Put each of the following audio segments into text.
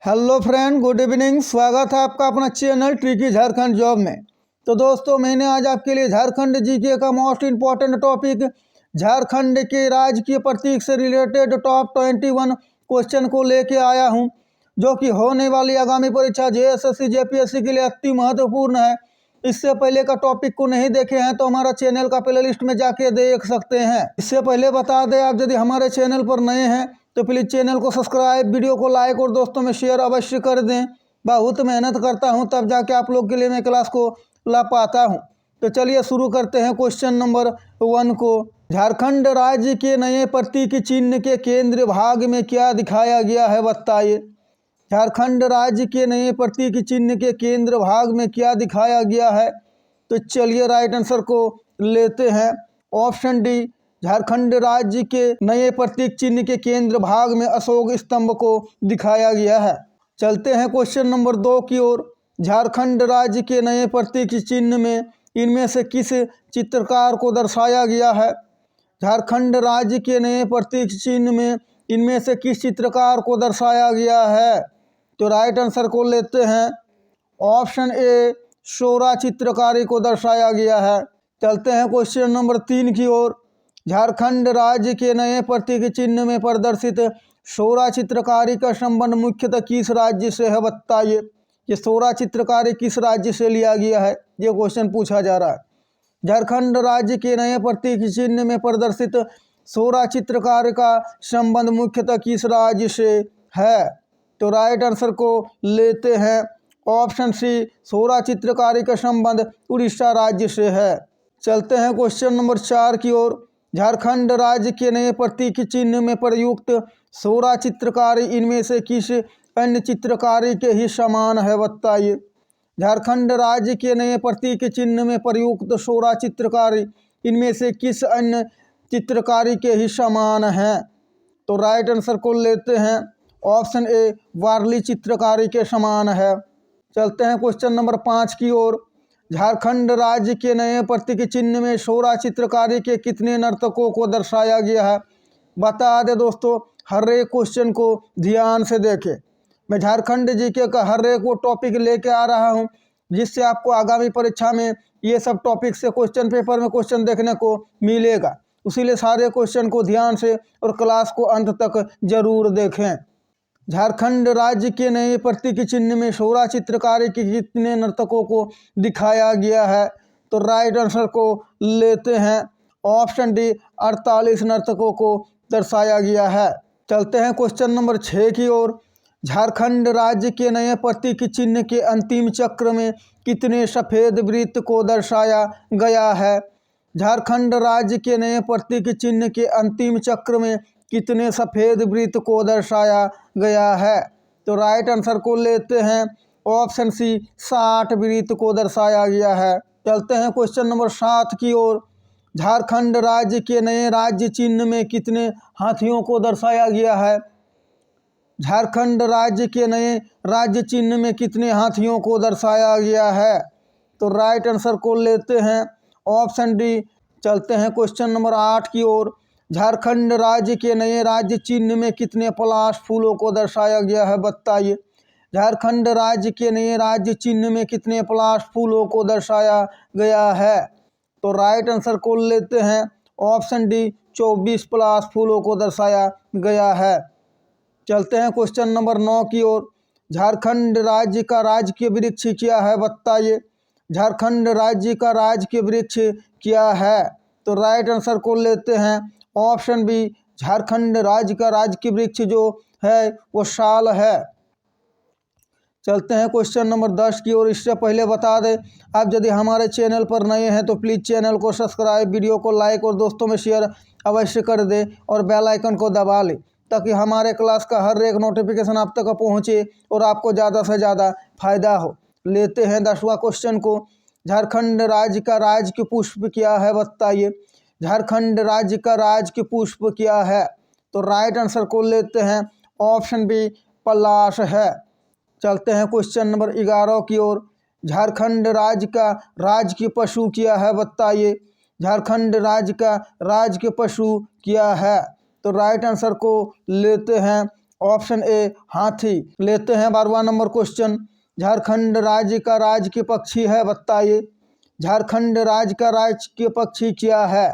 Hello friend, good evening. स्वागत है आपका अपना चैनल ट्रिकी झारखंड जॉब में। तो दोस्तों, मैंने आज आपके लिए झारखंड जीके का मोस्ट इम्पॉर्टेंट टॉपिक झारखंड के राजकीय प्रतीक से रिलेटेड टॉप 21 क्वेश्चन को लेके आया हूं, जो कि होने वाली आगामी परीक्षा जेएसएससी जेपीएससी के लिए अति महत्वपूर्ण है। इससे पहले का टॉपिक को नहीं देखे हैं तो हमारा चैनल का प्ले लिस्ट में जाके देख सकते हैं। इससे पहले बता दें, आप यदि हमारे चैनल पर नए हैं तो प्लीज़ चैनल को सब्सक्राइब, वीडियो को लाइक और दोस्तों में शेयर अवश्य कर दें। बहुत मेहनत करता हूं तब जाके आप लोग के लिए मैं क्लास को ला पाता हूं। तो चलिए शुरू करते हैं क्वेश्चन नंबर 1 को। झारखंड राज्य के नए प्रतीक चिन्ह के केंद्र भाग में क्या दिखाया गया है, बताइए। झारखंड राज्य के नए प्रतीक चिन्ह के केंद्र भाग में क्या दिखाया गया है? तो चलिए राइट आंसर को लेते हैं। ऑप्शन डी, झारखंड राज्य के नए प्रतीक चिन्ह के केंद्र भाग में अशोक स्तंभ को दिखाया गया है। चलते हैं क्वेश्चन नंबर 2 की ओर। झारखंड राज्य के नए प्रतीक चिन्ह में इनमें से किस चित्रकार को दर्शाया गया है? झारखंड राज्य के नए प्रतीक चिन्ह में इनमें से किस चित्रकार को दर्शाया गया है? तो राइट आंसर को लेते हैं। ऑप्शन ए, शोरा चित्रकारी को दर्शाया गया है। चलते हैं क्वेश्चन नंबर 3 की ओर। झारखंड राज्य के नए प्रतीक चिन्ह में प्रदर्शित शोरा चित्रकारी का संबंध मुख्यतः किस राज्य से है, बताइए। ये शोरा चित्रकारी किस राज्य से लिया गया है, ये क्वेश्चन पूछा जा रहा है। झारखंड राज्य के नए प्रतीक चिन्ह में प्रदर्शित शोरा चित्रकार का संबंध मुख्यतः किस राज्य से है? तो राइट आंसर को लेते हैं। ऑप्शन सी, शोरा चित्रकारी का संबंध उड़ीसा राज्य से है। चलते हैं क्वेश्चन नंबर 4 की ओर। झारखंड राज्य के नए प्रतीक चिन्ह में प्रयुक्त शोरा चित्रकारी इनमें से किस अन्य चित्रकारी के ही समान है, बताइए। झारखंड राज्य के नए प्रतीक चिन्ह में प्रयुक्त शोरा चित्रकारी इनमें से किस अन्य चित्रकारी के ही समान है? तो राइट आंसर को लेते हैं। ऑप्शन ए, वारली चित्रकारी के समान है। चलते हैं क्वेश्चन नंबर 5 की ओर। झारखंड राज्य के नए प्रतीक चिन्ह में शोरा चित्रकारी के कितने नर्तकों को दर्शाया गया है? बता दें दोस्तों, हर एक क्वेश्चन को ध्यान से देखें। मैं झारखंड जीके का हर एक वो टॉपिक लेके आ रहा हूं, जिससे आपको आगामी परीक्षा में ये सब टॉपिक से क्वेश्चन पेपर में क्वेश्चन देखने को मिलेगा। इसीलिए सारे क्वेश्चन को ध्यान से और क्लास को अंत तक जरूर देखें। झारखंड राज्य के नए प्रतीक चिन्ह में शोरा चित्रकारी के कितने नर्तकों को दिखाया गया है? तो राइट आंसर को लेते हैं। ऑप्शन डी, 48 नर्तकों को दर्शाया गया है। चलते हैं क्वेश्चन नंबर 6 की ओर। झारखंड राज्य के नए प्रतीक चिन्ह के अंतिम चक्र में कितने सफ़ेद वृत्त को दर्शाया गया है? झारखंड राज्य के नए प्रतीक चिन्ह के अंतिम चक्र में कितने सफ़ेद वृत्त को दर्शाया गया है? तो राइट आंसर को लेते हैं। ऑप्शन सी, 60 वृत्त को दर्शाया गया है। चलते हैं क्वेश्चन नंबर 7 की ओर। झारखंड राज्य के नए राज्य चिन्ह में कितने हाथियों को दर्शाया गया है? झारखंड राज्य के नए राज्य चिन्ह में कितने हाथियों को दर्शाया गया है? तो राइट आंसर को लेते हैं। Option D. चलते हैं क्वेश्चन नंबर 8 की ओर। झारखंड राज्य के नए राज्य चिन्ह में कितने पलाश फूलों को दर्शाया गया है, बताइए। झारखंड राज्य के नए राज्य चिन्ह में कितने पलाश फूलों को दर्शाया गया है? तो राइट आंसर को लेते हैं। ऑप्शन डी, 24 पलाश फूलों को दर्शाया गया है। चलते हैं क्वेश्चन नंबर 9 की ओर। झारखंड राज्य का राजकीय वृक्ष क्या है, बताइए। झारखंड राज्य का राजकीय वृक्ष क्या है? तो राइट आंसर को लेते हैं। ऑप्शन बी, झारखंड राज्य का राजकीय वृक्ष जो है वो साल है। चलते हैं क्वेश्चन नंबर 10 की ओर। इससे पहले बता दें, आप यदि हमारे चैनल पर नए हैं तो प्लीज़ चैनल को सब्सक्राइब, वीडियो को लाइक और दोस्तों में शेयर अवश्य कर दें और बेल आइकन को दबा लें, ताकि हमारे क्लास का हर एक नोटिफिकेशन आप तक पहुँचे और आपको ज़्यादा से ज़्यादा फायदा हो। लेते हैं 10वां क्वेश्चन को। झारखंड राज्य का राजकीय पुष्प क्या है, बताइए। झारखंड राज्य का राजकीय पुष्प क्या है? तो राइट आंसर को लेते हैं। ऑप्शन बी, पलाश है। चलते हैं क्वेश्चन नंबर 11 की ओर। झारखंड राज्य का राजकीय पशु क्या है, बताइए। झारखंड राज्य का राजकीय पशु क्या है? तो राइट आंसर को लेते हैं। ऑप्शन ए हाथी। लेते हैं 12वां नंबर क्वेश्चन। झारखंड राज्य का राजकीय पक्षी है, बताइए झारखंड राज्य का राजकीय पक्षी क्या है?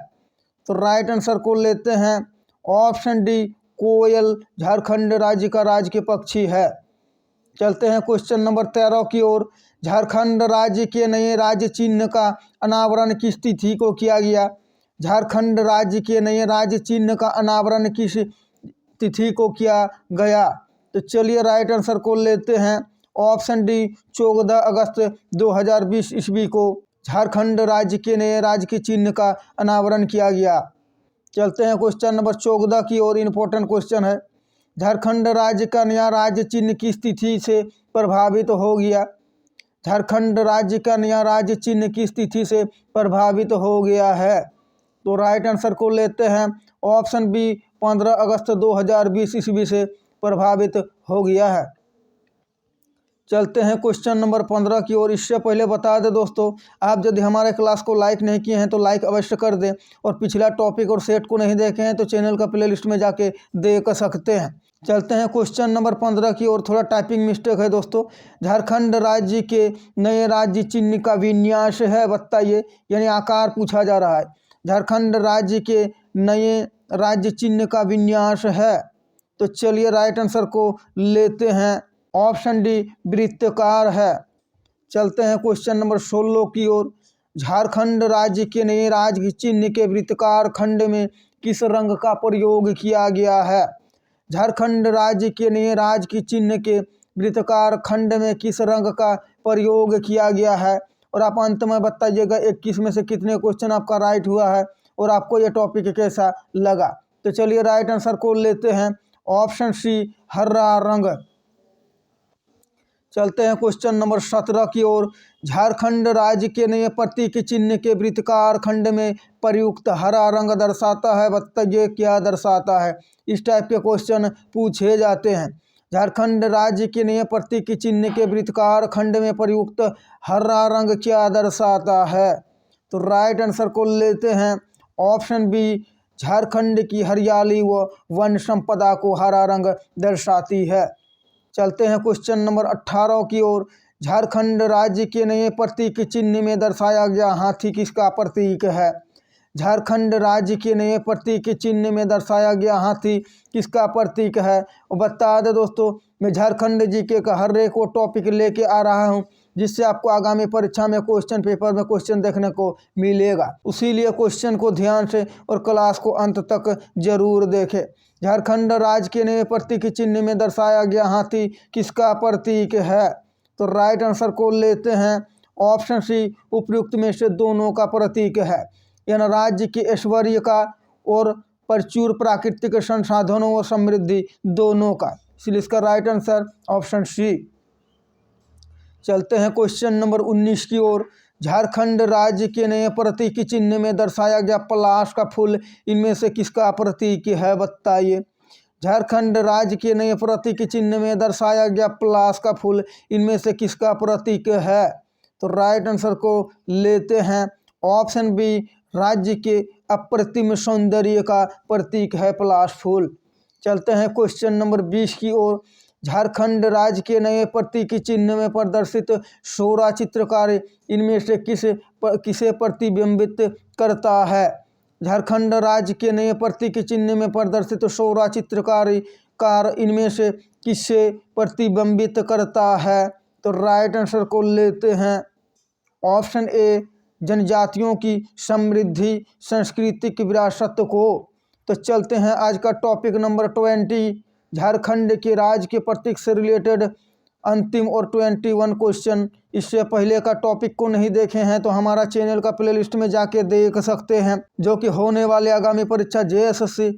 तो राइट आंसर को लेते हैं ऑप्शन डी कोयल झारखंड राज्य का राजकीय पक्षी है। चलते हैं क्वेश्चन नंबर 13 की ओर। झारखंड राज्य के नए राज्य चिन्ह का अनावरण किस तिथि को किया गया? झारखंड राज्य के नए राज्य चिन्ह का अनावरण किस तिथि को किया गया? तो चलिए राइट आंसर को लेते हैं ऑप्शन डी 14 अगस्त 2020 ईस्वी को झारखंड राज्य के नए राज्य के चिन्ह का अनावरण किया गया। चलते हैं क्वेश्चन नंबर 14 की ओर। इम्पोर्टेंट क्वेश्चन है, झारखंड राज्य का नया राज्य चिन्ह किस तिथि से प्रभावित हो गया? झारखंड राज्य का नया राज्य चिन्ह किस तिथि से प्रभावित हो गया है? तो राइट आंसर को लेते हैं ऑप्शन बी 15 अगस्त 2020 ईस्वी से प्रभावित हो गया है। चलते हैं क्वेश्चन नंबर 15 की ओर। इससे पहले बता दें दोस्तों, आप यदि हमारे क्लास को लाइक नहीं किए हैं तो लाइक अवश्य कर दें, और पिछला टॉपिक और सेट को नहीं देखे हैं तो चैनल का प्लेलिस्ट में जाके देख सकते हैं। चलते हैं क्वेश्चन नंबर 15 की ओर। थोड़ा टाइपिंग मिस्टेक है दोस्तों। झारखंड राज्य के नए राज्य चिन्ह का विन्यास है, बताइए, यानी आकार पूछा जा रहा है। झारखंड राज्य के नए राज्य चिन्ह का विन्यास है। तो चलिए राइट आंसर को लेते हैं ऑप्शन डी वृत्ताकार है। चलते हैं क्वेश्चन नंबर 16 की ओर। झारखंड राज्य के नए राज्य चिन्ह के वृत्ताकार खंड में किस रंग का प्रयोग किया गया है? झारखंड राज्य के नए राज्य के चिन्ह के वृत्ताकार खंड में किस रंग का प्रयोग किया गया है? और आप अंत में बताइएगा 21 में से कितने क्वेश्चन आपका राइट हुआ है और आपको यह टॉपिक कैसा लगा। तो चलिए राइट आंसर को लेते हैं ऑप्शन सी हरा रंग। चलते हैं क्वेश्चन नंबर 17 की ओर। झारखंड राज्य के नए प्रतीक चिन्ह के वृत्ताकार खंड में प्रयुक्त हरा रंग दर्शाता है, बताइए क्या दर्शाता है? इस टाइप के क्वेश्चन पूछे जाते हैं। झारखंड राज्य के नए प्रतीक चिन्ह के वृत्ताकार खंड में प्रयुक्त हरा रंग क्या दर्शाता है? तो राइट आंसर को लेते हैं ऑप्शन बी झारखंड की हरियाली व वन संपदा को हरा रंग दर्शाती है। चलते हैं क्वेश्चन नंबर 18 की ओर। झारखंड राज्य के नए प्रतीक चिन्ह में दर्शाया गया हाथी किसका प्रतीक है? झारखंड राज्य के नए प्रतीक चिन्ह में दर्शाया गया हाथी किसका प्रतीक है? और बता दें दोस्तों, मैं झारखंड जीके का हर एक वो टॉपिक लेके आ रहा हूँ जिससे आपको आगामी परीक्षा में क्वेश्चन पेपर में क्वेश्चन देखने को मिलेगा। उसीलिए क्वेश्चन को ध्यान से और क्लास को अंत तक जरूर देखें। झारखंड राज्य के नए प्रतीक चिन्ह में दर्शाया गया हाथी किसका प्रतीक है? तो राइट आंसर को लेते हैं ऑप्शन सी उपयुक्त में से दोनों का प्रतीक है। यानी राज्य के ऐश्वर्य का और प्रचुर प्राकृतिक संसाधनों व समृद्धि दोनों का, इसलिए इसका राइट आंसर ऑप्शन सी। चलते हैं क्वेश्चन नंबर 19 की ओर। झारखंड राज्य के नए प्रतीक चिन्ह में दर्शाया गया पलाश का फूल इनमें से किसका प्रतीक है, बताइए? झारखंड राज्य के नए प्रतीक चिन्ह में दर्शाया गया पलाश का फूल इनमें से किसका प्रतीक है? तो राइट आंसर को लेते हैं ऑप्शन बी राज्य के अप्रतिम सौंदर्य का प्रतीक है पलाश फूल। चलते हैं क्वेश्चन नंबर 20 की ओर। झारखंड राज्य के नए प्रतीक चिन्ह में प्रदर्शित सोरा चित्रकारी इनमें से किसे प्रतिबिंबित करता है? झारखंड राज्य के नए प्रतीक चिन्ह में प्रदर्शित सोरा चित्रकारी कार इनमें से किसे प्रतिबिंबित करता है? तो राइट आंसर को लेते हैं ऑप्शन ए जनजातियों की समृद्धि सांस्कृतिक विरासत को। तो चलते हैं आज का टॉपिक नंबर 20 झारखंड के राज्य के प्रतीक से रिलेटेड अंतिम और 21 क्वेश्चन। इससे पहले का टॉपिक को नहीं देखे हैं तो हमारा चैनल का प्लेलिस्ट में जाके देख सकते हैं, जो कि होने वाले आगामी परीक्षा JSSC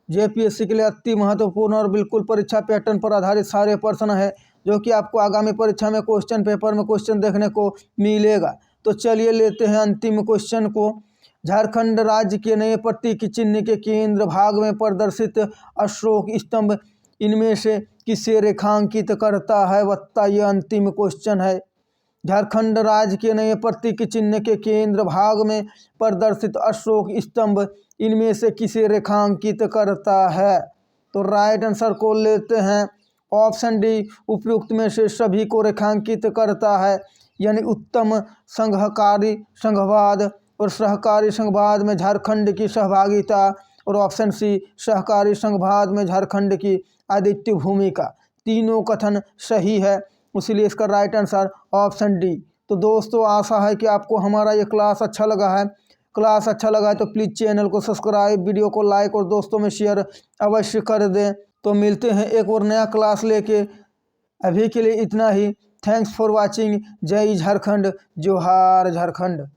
JPSC के लिए अति महत्वपूर्ण और बिल्कुल परीक्षा पैटर्न पर आधारित सारे प्रश्न है, जो कि आपको आगामी परीक्षा में क्वेश्चन पेपर में क्वेश्चन देखने को मिलेगा। तो चलिए लेते हैं अंतिम क्वेश्चन को। झारखंड राज्य के नए प्रतीक चिन्ह के केंद्र भाग में प्रदर्शित अशोक स्तंभ इनमें से किसे रेखांकित करता है, बताइए? अंतिम क्वेश्चन है। झारखंड राज्य के नए प्रतीक चिन्ह के केंद्र भाग में प्रदर्शित अशोक स्तंभ इनमें से किसे रेखांकित करता है? तो राइट आंसर को लेते हैं ऑप्शन डी, उपयुक्त में से सभी को रेखांकित करता है, यानी उत्तम संघकारी संघवाद और सहकारी संघवाद में झारखंड की सहभागिता, और ऑप्शन सी, सहकारी संघवाद में झारखंड की अद्वितीय भूमिका। तीनों कथन सही है, इसलिए इसका राइट आंसर ऑप्शन डी। तो दोस्तों आशा है कि आपको हमारा ये क्लास अच्छा लगा है। क्लास अच्छा लगा है तो प्लीज़ चैनल को सब्सक्राइब, वीडियो को लाइक और दोस्तों में शेयर अवश्य कर दें। तो मिलते हैं एक और नया क्लास लेके, अभी के लिए इतना ही। Thanks for watching. जय झारखंड, जोहार झारखंड।